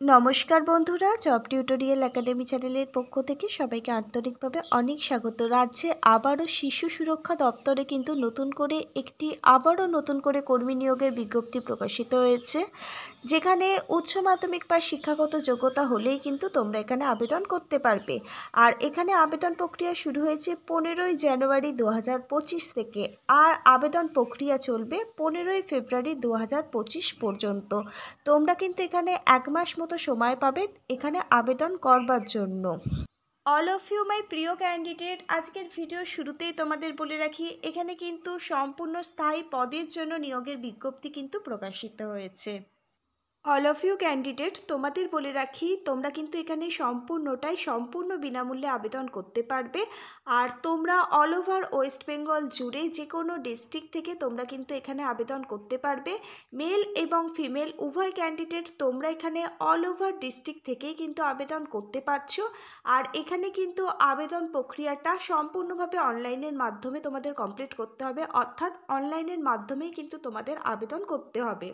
নমস্কার বন্ধুরা, job tutorial academy চ্যানেলের পক্ষ থেকে সবাইকে আন্তরিকভাবে অনেক স্বাগত। রাজ্যে আবারও শিশু সুরক্ষা দপ্তরে কিন্তু নতুন করে কর্মী নিয়োগের বিজ্ঞপ্তি প্রকাশিত হয়েছে, যেখানে উচ্চ মাধ্যমিক বা শিক্ষাগত যোগ্যতা হলেই কিন্তু তোমরা এখানে আবেদন করতে পারবে। আর এখানে আবেদন প্রক্রিয়া শুরু হয়েছে 15ই জানুয়ারি 2025 থেকে, আর আবেদন প্রক্রিয়া চলবে 15ই ফেব্রুয়ারি 2025 পর্যন্ত। তোমরা কিন্তু এখানে 1 মাস মতো সময় পাবে এখানে আবেদন করবার জন্য। অল অফ ইউ মাই প্রিয় ক্যান্ডিডেট, আজকের ভিডিও শুরুতেই তোমাদের বলে রাখি, এখানে কিন্তু সম্পূর্ণ স্থায়ী পদের জন্য নিয়োগের বিজ্ঞপ্তি কিন্তু প্রকাশিত হয়েছে। অল অফ ইউ ক্যান্ডিডেট, তোমাদের বলে রাখি, তোমরা কিন্তু এখানে সম্পূর্ণ বিনামূল্যে আবেদন করতে পারবে। আর তোমরা অল ওভার ওয়েস্ট বেঙ্গল জুড়ে যে কোনো ডিস্ট্রিক্ট থেকে তোমরা কিন্তু এখানে আবেদন করতে পারবে। মেল এবং ফিমেল উভয় ক্যান্ডিডেট তোমরা এখানে অল ওভার ডিস্ট্রিক্ট থেকেই কিন্তু আবেদন করতে পারছো। আর এখানে কিন্তু আবেদন প্রক্রিয়াটা সম্পূর্ণভাবে অনলাইনের মাধ্যমে তোমাদের কমপ্লিট করতে হবে, অর্থাৎ অনলাইনের মাধ্যমেই কিন্তু তোমাদের আবেদন করতে হবে।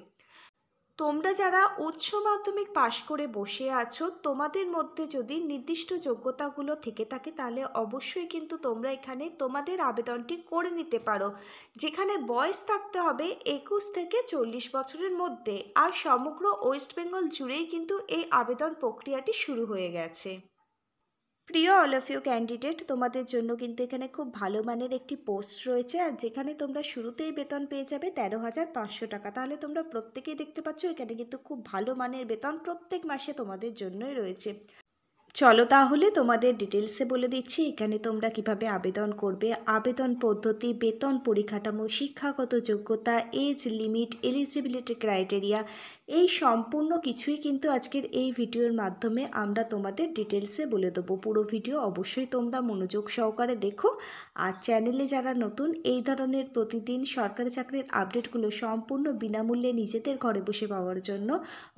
তোমরা যারা উচ্চ মাধ্যমিক পাশ করে বসে আছো, তোমাদের মধ্যে যদি নির্দিষ্ট যোগ্যতাগুলো থেকে থাকে, তাহলে অবশ্যই কিন্তু তোমরা এখানে তোমাদের আবেদনটি করে নিতে পারো, যেখানে বয়স থাকতে হবে 21 থেকে 40 বছরের মধ্যে। আর সমগ্র ওয়েস্ট বেঙ্গল জুড়েই কিন্তু এই আবেদন প্রক্রিয়াটি শুরু হয়ে গেছে। প্রিয় অল অফ ইউ ক্যান্ডিডেট, তোমাদের জন্য কিন্তু এখানে খুব ভালো মানের একটি পোস্ট রয়েছে, আর যেখানে তোমরা শুরুতেই বেতন পেয়ে যাবে 13,500 টাকা। তাহলে তোমরা প্রত্যেকেই দেখতে পাচ্ছ এখানে কিন্তু খুব ভালো মানের বেতন প্রত্যেক মাসে তোমাদের জন্যই রয়েছে। চলো তাহলে তোমাদের ডিটেলসে বলে দিচ্ছি এখানে তোমরা কিভাবে আবেদন করবে। আবেদন পদ্ধতি, বেতন পরিকাঠামো, শিক্ষাগত যোগ্যতা, এজ লিমিট, এলিজিবিলিটি ক্রাইটেরিয়া, এই সম্পূর্ণ কিছুই কিন্তু আজকের এই ভিডিওর মাধ্যমে আমরা তোমাদের ডিটেলসে বলে দেবো। পুরো ভিডিও অবশ্যই তোমরা মনোযোগ সহকারে দেখো। আর চ্যানেলে যারা নতুন, এই ধরনের প্রতিদিন সরকারি চাকরির আপডেটগুলো সম্পূর্ণ বিনামূল্যে নিজেদের ঘরে বসে পাওয়ার জন্য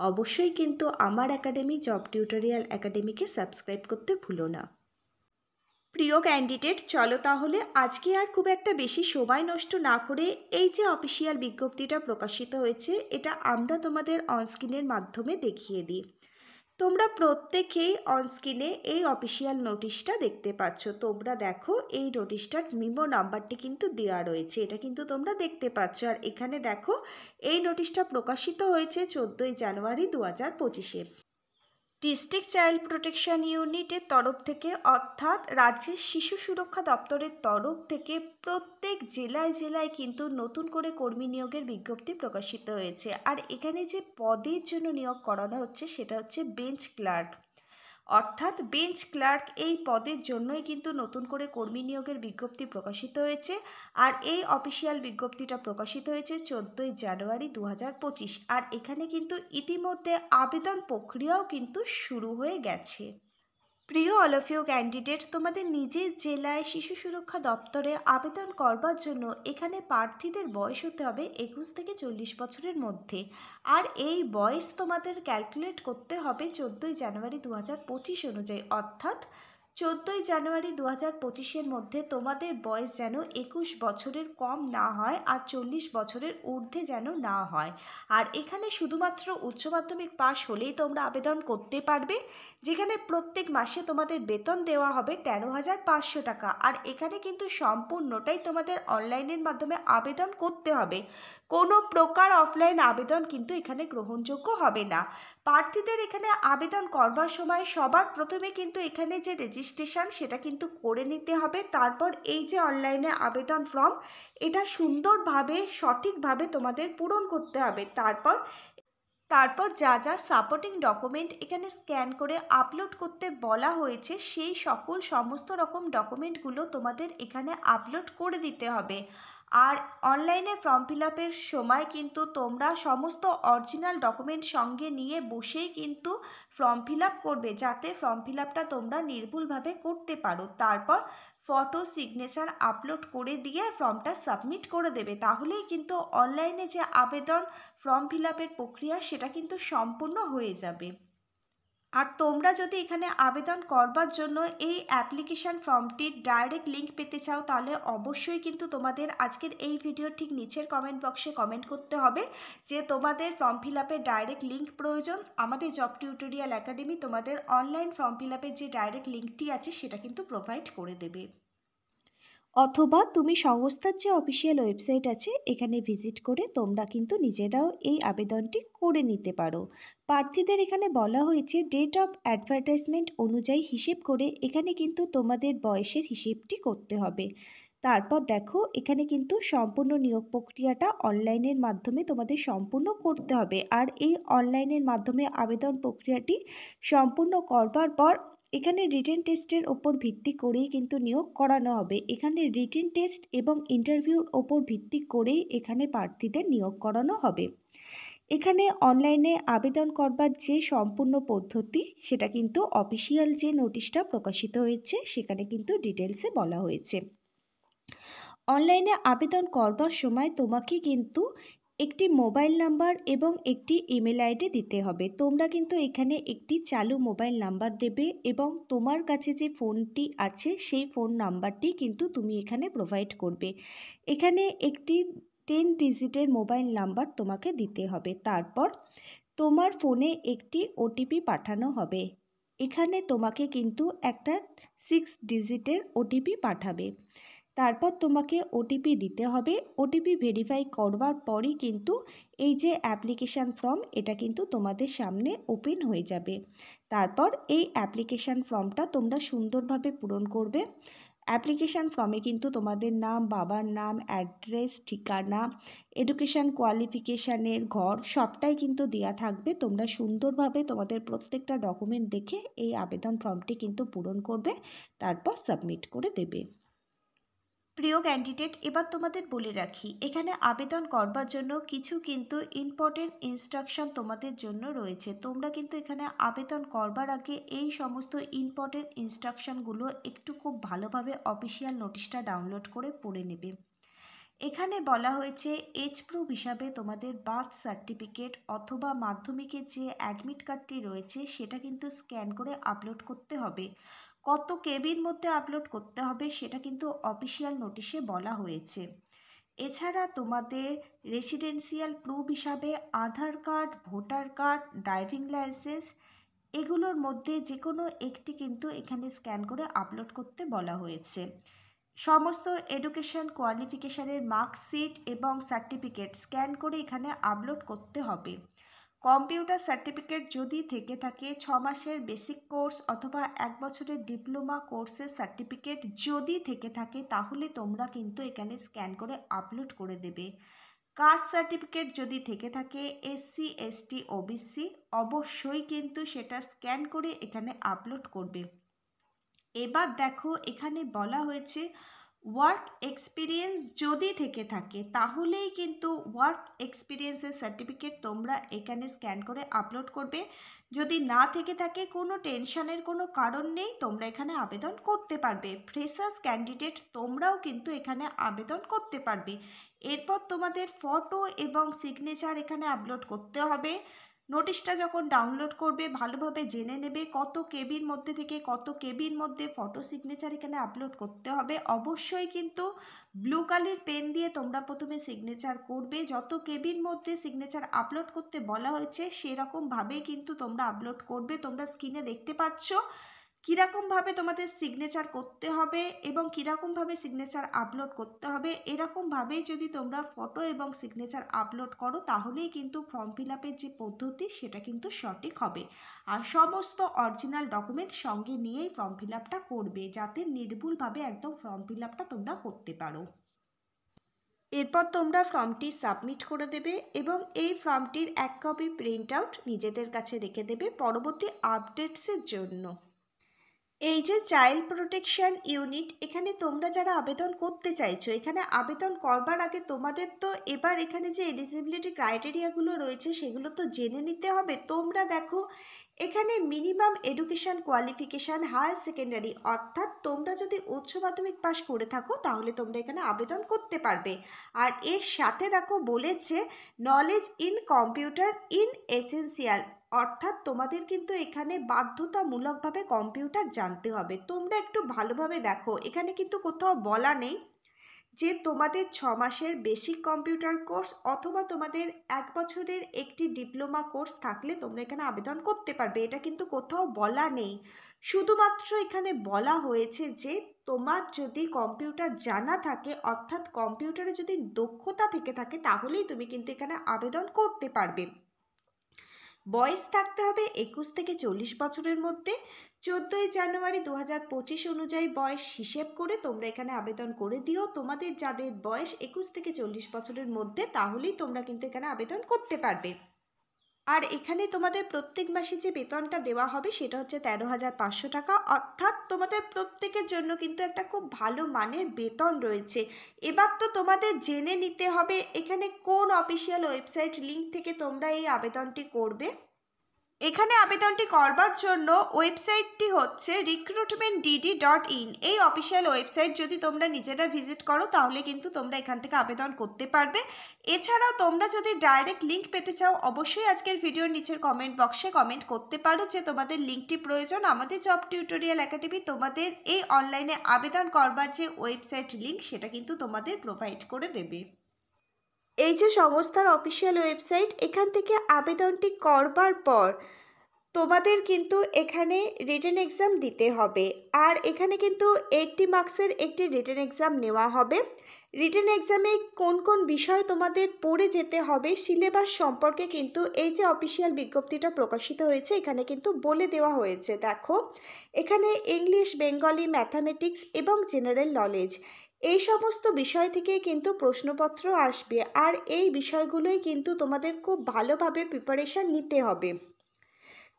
অবশ্যই কিন্তু আমার একাডেমি জব টিউটোরিয়াল একাডেমিকে সাবস্ক্রাইব করতে ভুলো না। প্রিয় ক্যান্ডিডেট, চলো তাহলে আজকে আর খুব একটা বেশি সময় নষ্ট না করে এই যে অফিসিয়াল বিজ্ঞপ্তিটা প্রকাশিত হয়েছে, এটা আমরা তোমাদের অনস্ক্রিনের মাধ্যমে দেখিয়ে দিই। তোমরা প্রত্যেকেই অনস্ক্রিনে এই অফিসিয়াল নোটিশটা দেখতে পাচ্ছ। তোমরা দেখো এই নোটিশটার মিমো নাম্বারটি কিন্তু দেওয়া রয়েছে, এটা কিন্তু তোমরা দেখতে পাচ্ছ। আর এখানে দেখো এই নোটিশটা প্রকাশিত হয়েছে 14ই জানুয়ারি 2025-এ। ডিস্ট্রিক্ট চাইল্ড প্রোটেকশন ইউনিটের তরফ থেকে, অর্থাৎ রাজ্যের শিশু সুরক্ষা দপ্তরের তরফ থেকে প্রত্যেক জেলায় কিন্তু নতুন করে কর্মী নিয়োগের বিজ্ঞপ্তি প্রকাশিত হয়েছে। আর এখানে যে পদের জন্য নিয়োগ করানো হচ্ছে সেটা হচ্ছে বেঞ্চ ক্লার্ক, অর্থাৎ বেঞ্চ ক্লার্ক এই পদের জন্যই কিন্তু নতুন করে কর্মী নিয়োগের বিজ্ঞপ্তি প্রকাশিত হয়েছে। আর এই অফিসিয়াল বিজ্ঞপ্তিটা প্রকাশিত হয়েছে 14ই জানুয়ারি 2025। আর এখানে কিন্তু ইতিমধ্যে আবেদন প্রক্রিয়াও কিন্তু শুরু হয়ে গেছে। প্রিয় অল অফ ইউ ক্যান্ডিডেট, তোমাদের নিজের জেলায় শিশু সুরক্ষা দপ্তরে আবেদন করবার জন্য এখানে প্রার্থীদের বয়স হতে হবে 21 থেকে 40 বছরের মধ্যে। আর এই বয়স তোমাদের ক্যালকুলেট করতে হবে 14ই জানুয়ারি 2025 অনুযায়ী, অর্থাৎ 14ই জানুয়ারি 2025-এর মধ্যে তোমাদের বয়স যেন 21 বছরের কম না হয় আর 40 বছরের ঊর্ধ্বে যেন না হয়। আর এখানে শুধুমাত্র উচ্চ মাধ্যমিক পাশ হলেই তোমরা আবেদন করতে পারবে, যেখানে প্রত্যেক মাসে তোমাদের বেতন দেওয়া হবে 13,500 টাকা। আর এখানে কিন্তু সম্পূর্ণটাই তোমাদের অনলাইনের মাধ্যমে আবেদন করতে হবে, কোনো প্রকার অফলাইন আবেদন কিন্তু এখানে গ্রহণযোগ্য হবে না। প্রার্থীদের এখানে আবেদন করবার সময় সবার প্রথমে কিন্তু এখানে যে রেজিস্ট্রেশন সেটা কিন্তু করে নিতে হবে। তারপর এই যে অনলাইনে আবেদন ফর্ম, এটা সুন্দরভাবে সঠিকভাবে তোমাদের পূরণ করতে হবে। তারপর যা সাপোর্টিং ডকুমেন্ট এখানে স্ক্যান করে আপলোড করতে বলা হয়েছে, সেই সমস্ত রকম ডকুমেন্টগুলো তোমাদের এখানে আপলোড করে দিতে হবে। আর অনলাইনে ফর্ম ফিল আপের সময় কিন্তু তোমরা সমস্ত অরিজিনাল ডকুমেন্ট সঙ্গে নিয়ে বসেই কিন্তু ফর্ম ফিল আপ করবে, যাতে ফর্ম ফিল আপটা তোমরা নির্ভুলভাবে করতে পারো। তারপর ফটো সিগনেচার আপলোড করে দিয়ে ফর্মটা সাবমিট করে দেবে, তাহলেই কিন্তু অনলাইনে যে আবেদন ফর্ম ফিল আপের প্রক্রিয়া সেটা কিন্তু সম্পূর্ণ হয়ে যাবে। আর তোমরা যদি এখানে আবেদন করবার জন্য এই অ্যাপ্লিকেশান ফর্মটির ডাইরেক্ট লিঙ্ক পেতে চাও, তাহলে অবশ্যই কিন্তু তোমাদের আজকের এই ভিডিওর ঠিক নিচের কমেন্ট বক্সে কমেন্ট করতে হবে যে তোমাদের ফর্ম ফিল আপের ডাইরেক্ট লিঙ্ক প্রয়োজন। আমাদের জব টিউটোরিয়াল একাডেমি তোমাদের অনলাইন ফর্ম ফিল আপের যে ডাইরেক্ট লিঙ্কটি আছে সেটা কিন্তু প্রোভাইড করে দেবে। অথবা তুমি সংস্থার যে অফিসিয়াল ওয়েবসাইট আছে এখানে ভিজিট করে তোমরা কিন্তু নিজেরাও এই আবেদনটি করে নিতে পারো। প্রার্থীদের এখানে বলা হয়েছে ডেট অফ অ্যাডভার্টাইজমেন্ট অনুযায়ী হিসেব করে এখানে কিন্তু তোমাদের বয়সের হিসেবটি করতে হবে। তারপর দেখো এখানে কিন্তু সম্পূর্ণ নিয়োগ প্রক্রিয়াটা অনলাইনের মাধ্যমে তোমাদের সম্পূর্ণ করতে হবে। আর এই অনলাইনের মাধ্যমে আবেদন প্রক্রিয়াটি সম্পূর্ণ করবার পর এখানে রিটেন টেস্টের ওপর ভিত্তি করেই কিন্তু নিয়োগ করানো হবে। এখানে রিটেন টেস্ট এবং ইন্টারভিউর ওপর ভিত্তি করেই এখানে প্রার্থীদের নিয়োগ করানো হবে। এখানে অনলাইনে আবেদন করবার যে সম্পূর্ণ পদ্ধতি সেটা কিন্তু অফিসিয়াল যে নোটিশটা প্রকাশিত হয়েছে সেখানে কিন্তু ডিটেলসে বলা হয়েছে। অনলাইনে আবেদন করবার সময় তোমাকে কিন্তু একটি মোবাইল নাম্বার এবং একটি ইমেল আইডি দিতে হবে। তোমরা কিন্তু এখানে একটি চালু মোবাইল নাম্বার দেবে এবং তোমার কাছে যে ফোনটি আছে সেই ফোন নাম্বারটি কিন্তু তুমি এখানে প্রোভাইড করবে। এখানে একটি 10 ডিজিটের মোবাইল নাম্বার তোমাকে দিতে হবে। তারপর তোমার ফোনে একটি ওটিপি পাঠানো হবে। এখানে তোমাকে কিন্তু একটা 6 ডিজিটের ওটিপি পাঠাবে। তারপর তোমাকে ওটিপি দিতে হবে। ওটিপি ভেরিফাই করবার পরই কিন্তু এই যে অ্যাপ্লিকেশান ফর্ম এটা কিন্তু তোমাদের সামনে ওপেন হয়ে যাবে। তারপর এই অ্যাপ্লিকেশান ফর্মটা তোমরা সুন্দরভাবে পূরণ করবে। অ্যাপ্লিকেশান ফর্মে কিন্তু তোমাদের নাম, বাবার নাম, অ্যাড্রেস, ঠিকানা, এডুকেশান কোয়ালিফিকেশানের ঘর সবটাই কিন্তু দেওয়া থাকবে। তোমরা সুন্দরভাবে তোমাদের প্রত্যেকটা ডকুমেন্ট দেখে এই আবেদন ফর্মটি কিন্তু পূরণ করবে, তারপর সাবমিট করে দেবে। প্রিয় ক্যান্ডিডেট, এবার তোমাদের বলে রাখি এখানে আবেদন করবার জন্য কিছু কিন্তু ইম্পর্টেন্ট ইনস্ট্রাকশন তোমাদের জন্য রয়েছে। তোমরা কিন্তু এখানে আবেদন করবার আগে এই সমস্ত ইম্পর্টেন্ট ইনস্ট্রাকশনগুলো একটু খুব ভালোভাবে অফিসিয়াল নোটিশটা ডাউনলোড করে পড়ে নেবে। এখানে বলা হয়েছে এজ প্রুফ হিসাবে তোমাদের বার্থ সার্টিফিকেট অথবা মাধ্যমিকের যে অ্যাডমিট কার্ডটি রয়েছে সেটা কিন্তু স্ক্যান করে আপলোড করতে হবে। কত কেবির মধ্যে আপলোড করতে হবে সেটা কিন্তু অফিসিয়াল নোটিশে বলা হয়েছে। এছাড়া তোমাদের রেসিডেন্সিয়াল প্রুফ হিসাবে Aadhaar card, voter card, driving licence এগুলোর মধ্যে যে কোনো একটি কিন্তু এখানে স্ক্যান করে আপলোড করতে বলা হয়েছে। সমস্ত এডুকেশন কোয়ালিফিকেশানের মার্কশিট এবং সার্টিফিকেট স্ক্যান করে এখানে আপলোড করতে হবে। কম্পিউটার সার্টিফিকেট যদি থেকে থাকে, 6 মাসের বেসিক কোর্স অথবা 1 বছরের ডিপ্লোমা কোর্সের সার্টিফিকেট যদি থেকে থাকে তাহলে তোমরা কিন্তু এখানে স্ক্যান করে আপলোড করে দেবে। কাস্ট সার্টিফিকেট যদি থেকে থাকে, SC ST OBC অবশ্যই কিন্তু সেটা স্ক্যান করে এখানে আপলোড করবে। এবার দেখো এখানে বলা হয়েছে ওয়ার্ক এক্সপিরিয়েন্স যদি থেকে থাকে তাহলেই কিন্তু ওয়ার্ক এক্সপিরিয়েন্সের সার্টিফিকেট তোমরা এখানে স্ক্যান করে আপলোড করবে। যদি না থেকে থাকে কোনো টেনশনের কোনো কারণ নেই, তোমরা এখানে আবেদন করতে পারবে। ফ্রেশার্স ক্যান্ডিডেট তোমরাও কিন্তু এখানে আবেদন করতে পারবে। এরপর তোমাদের ফটো এবং সিগনেচার এখানে আপলোড করতে হবে। নোটিশটা যখন ডাউনলোড করবে ভালোভাবে জেনে নেবে কত কেবির মধ্যে থেকে কত কেবির মধ্যে ফটো সিগনেচার এখানে আপলোড করতে হবে। অবশ্যই কিন্তু ব্লু কালার পেন দিয়ে তোমরা প্রথমে সিগনেচার করবে। যত কেবির মধ্যে সিগনেচার আপলোড করতে বলা হয়েছে সেরকমভাবেই কিন্তু তোমরা আপলোড করবে। তোমরা স্ক্রিনে দেখতে পাচ্ছ কীরকমভাবে তোমাদের সিগনেচার করতে হবে এবং কীরকমভাবে সিগনেচার আপলোড করতে হবে। এরকমভাবেই যদি তোমরা ফটো এবং সিগনেচার আপলোড করো তাহলেই কিন্তু ফর্ম ফিল আপের যে পদ্ধতি সেটা কিন্তু সঠিক হবে। আর সমস্ত অরিজিনাল ডকুমেন্ট সঙ্গে নিয়েই ফর্ম ফিল আপটা করবে যাতে নির্ভুলভাবে একদম ফর্ম ফিল আপটা তোমরা করতে পারো। এরপর তোমরা ফর্মটি সাবমিট করে দেবে এবং এই ফর্মটির 1 কপি প্রিন্ট আউট নিজেদের কাছে রেখে দেবে পরবর্তী আপডেটসের জন্য। এই যে চাইল্ড প্রোটেকশন ইউনিট, এখানে তোমরা যারা আবেদন করতে চাইছো এখানে আবেদন করবার আগে তোমাদের তো এবার এখানে যে এলিজিবিলিটি ক্রাইটেরিয়াগুলো রয়েছে সেগুলো তো জেনে নিতে হবে। তোমরা দেখো এখানে minimum education qualification higher secondary, অর্থাৎ তোমরা যদি উচ্চ মাধ্যমিক পাশ করে থাকো তাহলে তোমরা এখানে আবেদন করতে পারবে। আর এর সাথে দেখো বলেছে knowledge in computer in essential, অর্থাৎ তোমাদের কিন্তু এখানে বাধ্যতামূলকভাবে কম্পিউটার জানতে হবে। তোমরা একটু ভালোভাবে দেখো, এখানে কিন্তু কোথাও বলা নেই যে তোমাদের 6 মাসের বেসিক কম্পিউটার কোর্স অথবা তোমাদের 1 বছরের একটি ডিপ্লোমা কোর্স থাকলে তোমরা এখানে আবেদন করতে পারবে, এটা কিন্তু কোথাও বলা নেই। শুধুমাত্র এখানে বলা হয়েছে যে তোমার যদি কম্পিউটার জানা থাকে, অর্থাৎ কম্পিউটারে যদি দক্ষতা থেকে থাকে, তাহলেই তুমি কিন্তু এখানে আবেদন করতে পারবে। বয়স থাকতে হবে 21 থেকে 40 বছরের মধ্যে। 14ই জানুয়ারি 2025 অনুযায়ী বয়স হিসেব করে তোমরা এখানে আবেদন করে দিও। তোমাদের যাদের বয়স 21 থেকে 40 বছরের মধ্যে, তাহলেই তোমরা কিন্তু এখানে আবেদন করতে পারবে। আর এখানে তোমাদের প্রত্যেক মাসে যে বেতনটা দেওয়া হবে সেটা হচ্ছে 13,500 টাকা, অর্থাৎ তোমাদের প্রত্যেকের জন্য কিন্তু একটা খুব ভালো মানের বেতন রয়েছে। এবার তো তোমাদের জেনে নিতে হবে এখানে কোন অফিসিয়াল ওয়েবসাইট লিঙ্ক থেকে তোমরা এই আবেদনটি করবে। এখানে আবেদনটি করবার জন্য ওয়েবসাইটটি হচ্ছে recruitmentdd.in। এই অফিসিয়াল ওয়েবসাইট যদি তোমরা নিজেরা ভিজিট করো তাহলে কিন্তু তোমরা এখান থেকে আবেদন করতে পারবে। এছাড়াও তোমরা যদি ডাইরেক্ট লিঙ্ক পেতে চাও, অবশ্যই আজকের ভিডিওর নিচের কমেন্ট বক্সে কমেন্ট করতে পারো যে তোমাদের লিঙ্কটি প্রয়োজন। আমাদের জব টিউটোরিয়াল একাডেমি তোমাদের এই অনলাইনে আবেদন করবার যে ওয়েবসাইট লিঙ্ক সেটা কিন্তু তোমাদের প্রোভাইড করে দেবে। এই যে সংস্থার অফিসিয়াল ওয়েবসাইট, এখান থেকে আবেদনটি করবার পর তোমাদের কিন্তু এখানে রিটেন এক্সাম দিতে হবে। আর এখানে কিন্তু 80 মার্কসের একটি রিটেন এক্সাম নেওয়া হবে। রিটেন এক্সামে কোন কোন বিষয় তোমাদের পড়ে যেতে হবে সিলেবাস সম্পর্কে কিন্তু এই যে অফিসিয়াল বিজ্ঞপ্তিটা প্রকাশিত হয়েছে এখানে কিন্তু বলে দেওয়া হয়েছে। দেখো, এখানে ইংলিশ, বেঙ্গলি, ম্যাথামেটিক্স এবং জেনারেল নলেজ এই সমস্ত বিষয় থেকে কিন্তু প্রশ্নপত্র আসবে। আর এই বিষয়গুলোই কিন্তু তোমাদের খুব ভালোভাবে প্রিপারেশান নিতে হবে।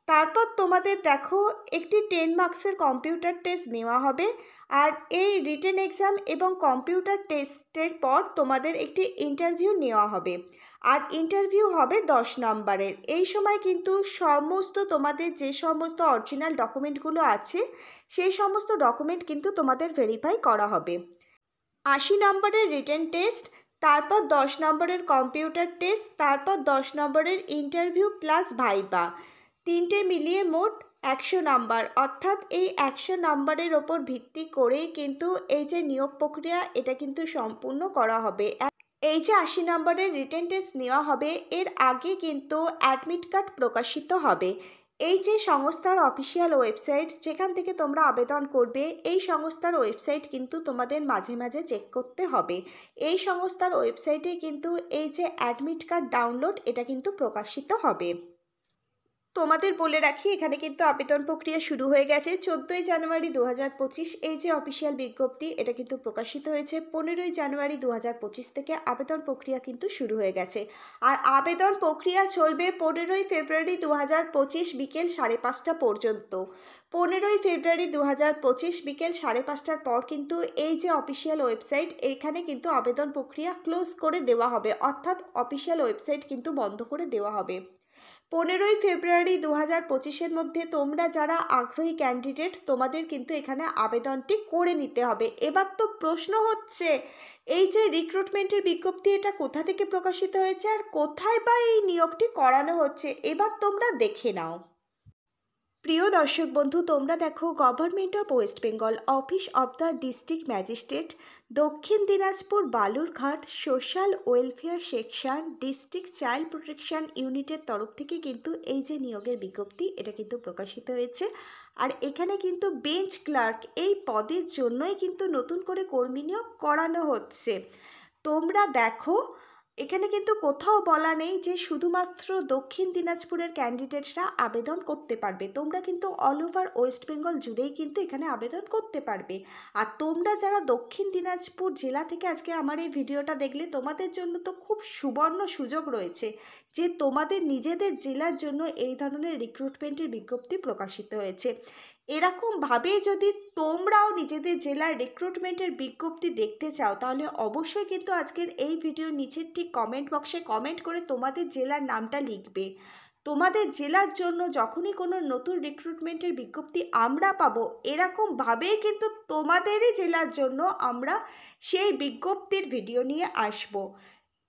তারপর তোমাদের দেখো একটি 10 মার্কসের কম্পিউটার টেস্ট নেওয়া হবে। আর এই রিটেন এক্সাম এবং কম্পিউটার টেস্টের পর তোমাদের একটি ইন্টারভিউ নেওয়া হবে। আর ইন্টারভিউ হবে 10 নম্বরের। এই সময় কিন্তু সমস্ত তোমাদের যে সমস্ত অরিজিনাল ডকুমেন্টগুলো আছে সেই সমস্ত ডকুমেন্ট কিন্তু তোমাদের ভেরিফাই করা হবে। 80 নম্বরের রিটেন টেস্ট, তারপর 10 নম্বরের কম্পিউটার টেস্ট, তারপর 10 নম্বরের ইন্টারভিউ প্লাস ভাইবা, তিনটে মিলিয়ে মোট 100 নাম্বার। অর্থাৎ এই 100 নাম্বারের ওপর ভিত্তি করেই কিন্তু এই যে নিয়োগ প্রক্রিয়া এটা কিন্তু সম্পূর্ণ করা হবে। এই যে 80 নম্বরের রিটেন টেস্ট নেওয়া হবে এর আগে কিন্তু অ্যাডমিট কার্ড প্রকাশিত হবে। এই যে সংস্থার অফিসিয়াল ওয়েবসাইট যেখান থেকে তোমরা আবেদন করবে, এই সংস্থার ওয়েবসাইট কিন্তু তোমাদের মাঝে মাঝে চেক করতে হবে। এই সংস্থার ওয়েবসাইটে কিন্তু এই যে অ্যাডমিট কার্ড ডাউনলোড এটা কিন্তু প্রকাশিত হবে। তোমাদের বলে রাখি এখানে কিন্তু আবেদন প্রক্রিয়া শুরু হয়ে গেছে। 14ই জানুয়ারি 2025 এই যে অফিসিয়াল বিজ্ঞপ্তি এটা কিন্তু প্রকাশিত হয়েছে। 15ই জানুয়ারি 2025 থেকে আবেদন প্রক্রিয়া কিন্তু শুরু হয়ে গেছে। আর আবেদন প্রক্রিয়া চলবে 15ই ফেব্রুয়ারি 2025 বিকেল 5:30 পর্যন্ত। 15ই ফেব্রুয়ারি 2025 বিকেল 5:30টার পর কিন্তু এই যে অফিসিয়াল ওয়েবসাইট এখানে কিন্তু আবেদন প্রক্রিয়া ক্লোজ করে দেওয়া হবে, অর্থাৎ অফিসিয়াল ওয়েবসাইট কিন্তু বন্ধ করে দেওয়া হবে। 15ই ফেব্রুয়ারি 2025-এর মধ্যে তোমরা যারা আগ্রহী ক্যান্ডিডেট তোমাদের কিন্তু এখানে আবেদনটি করে নিতে হবে। এবার তো প্রশ্ন হচ্ছে এই যে রিক্রুটমেন্টের বিজ্ঞপ্তি এটা কোথা থেকে প্রকাশিত হয়েছে আর কোথায় বা এই নিয়োগটি করানো হচ্ছে, এবার তোমরা দেখে নাও। প্রিয় দর্শক বন্ধু, তোমরা দেখো government of West Bengal office of the district magistrate, Dakshin Dinajpur Balurghat social welfare section, district child protection ইউনিটের তরফ থেকে কিন্তু এই যে নিয়োগের বিজ্ঞপ্তি এটা কিন্তু প্রকাশিত হয়েছে। আর এখানে কিন্তু বেঞ্চ ক্লার্ক এই পদের জন্যই কিন্তু নতুন করে কর্মী নিয়োগ করানো হচ্ছে। তোমরা দেখো এখানে কিন্তু কোথাও বলা নেই যে শুধুমাত্র দক্ষিণ দিনাজপুরের ক্যান্ডিডেটরা আবেদন করতে পারবে। তোমরা কিন্তু অল ওভার ওয়েস্ট বেঙ্গল জুড়েই কিন্তু এখানে আবেদন করতে পারবে। আর তোমরা যারা দক্ষিণ দিনাজপুর জেলা থেকে আজকে আমার এই ভিডিওটা দেখলে তোমাদের জন্য তো খুব সুবর্ণ সুযোগ রয়েছে যে তোমাদের নিজেদের জেলার জন্য এই ধরনের রিক্রুটমেন্টের বিজ্ঞপ্তি প্রকাশিত হয়েছে। এরকমভাবে যদি তোমরাও নিজেদের জেলার রিক্রুটমেন্টের বিজ্ঞপ্তি দেখতে চাও তাহলে অবশ্যই কিন্তু আজকের এই ভিডিওর নিচের ঠিক কমেন্ট বক্সে কমেন্ট করে তোমাদের জেলার নামটা লিখবে। তোমাদের জেলার জন্য যখনই কোনো নতুন রিক্রুটমেন্টের বিজ্ঞপ্তি আমরা পাবো এরকমভাবেই কিন্তু তোমাদেরই জেলার জন্য আমরা সেই বিজ্ঞপ্তির ভিডিও নিয়ে আসবো।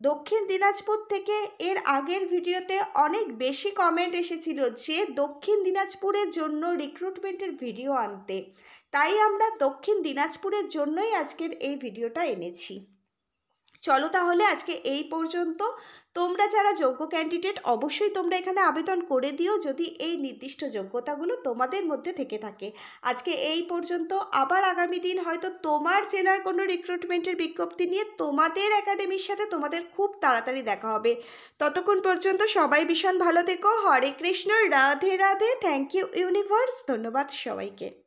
দক্ষিণ দিনাজপুর থেকে এর আগের ভিডিওতে অনেক বেশি কমেন্ট এসেছিল যে দক্ষিণ দিনাজপুরের জন্য রিক্রুটমেন্টের ভিডিও আনতে, তাই আমরা দক্ষিণ দিনাজপুরের জন্যই আজকের এই ভিডিওটা এনেছি। চলো তাহলে আজকে এই পর্যন্ত। তোমরা যারা যোগ্য ক্যান্ডিডেট অবশ্যই তোমরা এখানে আবেদন করে দিও যদি এই নির্দিষ্ট যোগ্যতাগুলো তোমাদের মধ্যে থেকে থাকে। আজকে এই পর্যন্ত, আবার আগামী দিন হয়তো তোমার জেলার কোনো রিক্রুটমেন্টের বিজ্ঞপ্তি নিয়ে তোমাদের একাডেমির সাথে তোমাদের খুব তাড়াতাড়ি দেখা হবে। ততক্ষণ পর্যন্ত সবাই ভীষণ ভালো থেকো। Hare Krishna, Radhe Radhe. Thank you universe, ধন্যবাদ সবাইকে।